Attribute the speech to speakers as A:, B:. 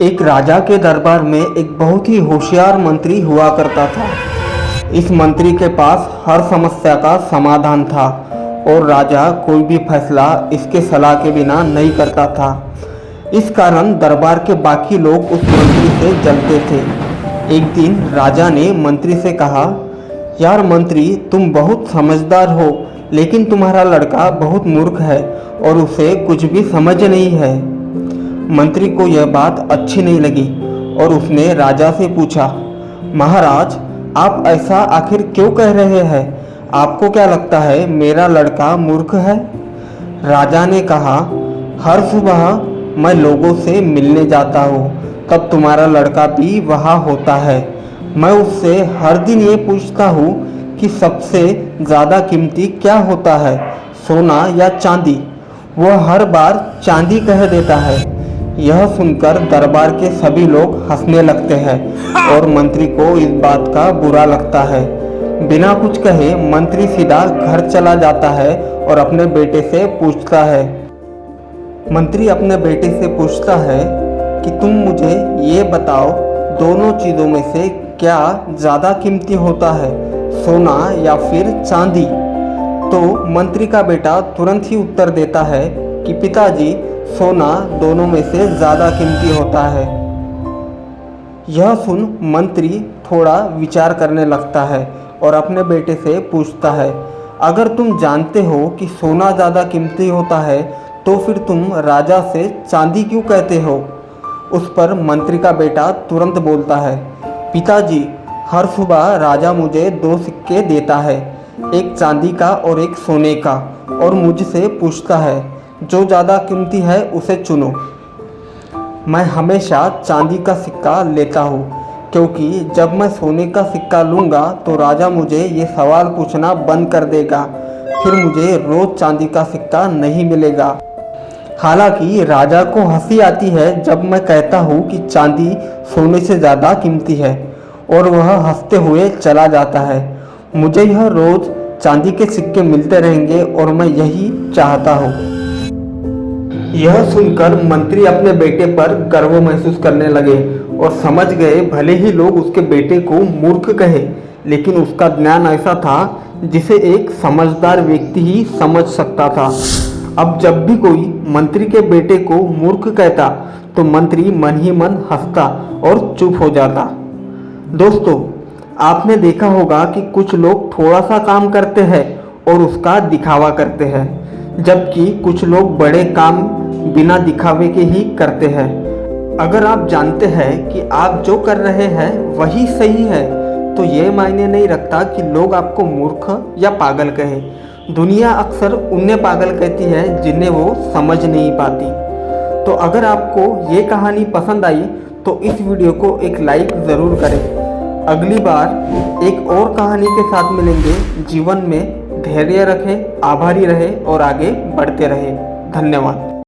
A: एक राजा के दरबार में एक बहुत ही होशियार मंत्री हुआ करता था। इस मंत्री के पास हर समस्या का समाधान था और राजा कोई भी फैसला इसके सलाह के बिना नहीं करता था। इस कारण दरबार के बाकी लोग उस मंत्री से जलते थे। एक दिन राजा ने मंत्री से कहा, यार मंत्री, तुम बहुत समझदार हो, लेकिन तुम्हारा लड़का बहुत मूर्ख है और उसे कुछ भी समझ नहीं है। मंत्री को यह बात अच्छी नहीं लगी और उसने राजा से पूछा, महाराज, आप ऐसा आखिर क्यों कह रहे हैं? आपको क्या लगता है मेरा लड़का मूर्ख है? राजा ने कहा, हर सुबह मैं लोगों से मिलने जाता हूँ, तब तुम्हारा लड़का भी वहाँ होता है। मैं उससे हर दिन ये पूछता हूँ कि सबसे ज़्यादा कीमती क्या होता है, सोना या चांदी? वह हर बार चांदी कह देता है। यह सुनकर दरबार के सभी लोग हंसने लगते हैं और मंत्री को इस बात का बुरा लगता है। बिना कुछ कहे मंत्री सीधा घर चला जाता है और अपने बेटे से पूछता है। मंत्री अपने बेटे से पूछता है कि तुम मुझे ये बताओ, दोनों चीज़ों में से क्या ज़्यादा कीमती होता है, सोना या फिर चांदी? तो मंत्री का बेटा तुरंत ही उत्तर देता है कि पिताजी, सोना दोनों में से ज़्यादा कीमती होता है। यह सुन मंत्री थोड़ा विचार करने लगता है और अपने बेटे से पूछता है, अगर तुम जानते हो कि सोना ज़्यादा कीमती होता है तो फिर तुम राजा से चांदी क्यों कहते हो? उस पर मंत्री का बेटा तुरंत बोलता है, पिताजी, हर सुबह राजा मुझे 2 सिक्के देता है, एक चांदी का और एक सोने का, और मुझसे पूछता है जो ज़्यादा कीमती है उसे चुनो। मैं हमेशा चांदी का सिक्का लेता हूँ, क्योंकि जब मैं सोने का सिक्का लूँगा तो राजा मुझे ये सवाल पूछना बंद कर देगा, फिर मुझे रोज़ चांदी का सिक्का नहीं मिलेगा। हालांकि राजा को हंसी आती है जब मैं कहता हूँ कि चांदी सोने से ज़्यादा कीमती है, और वह हंसते हुए चला जाता है। मुझे यह रोज़ चांदी के सिक्के मिलते रहेंगे और मैं यही चाहता हूँ। यह सुनकर मंत्री अपने बेटे पर गर्व महसूस करने लगे और समझ गए, भले ही लोग उसके बेटे को मूर्ख कहे, लेकिन उसका ज्ञान ऐसा था जिसे एक समझदार व्यक्ति ही समझ सकता था। अब जब भी कोई मंत्री के बेटे को मूर्ख कहता तो मंत्री मन ही मन हंसता और चुप हो जाता। दोस्तों, आपने देखा होगा कि कुछ लोग थोड़ा सा काम करते हैं और उसका दिखावा करते हैं, जबकि कुछ लोग बड़े काम बिना दिखावे के ही करते हैं। अगर आप जानते हैं कि आप जो कर रहे हैं वही सही है, तो ये मायने नहीं रखता कि लोग आपको मूर्ख या पागल कहें। दुनिया अक्सर उन्हें पागल कहती है जिन्हें वो समझ नहीं पाती। तो अगर आपको ये कहानी पसंद आई तो इस वीडियो को एक लाइक ज़रूर करें। अगली बार एक और कहानी के साथ मिलेंगे। जीवन में धैर्य रखें, आभारी रहें और आगे बढ़ते रहें। धन्यवाद।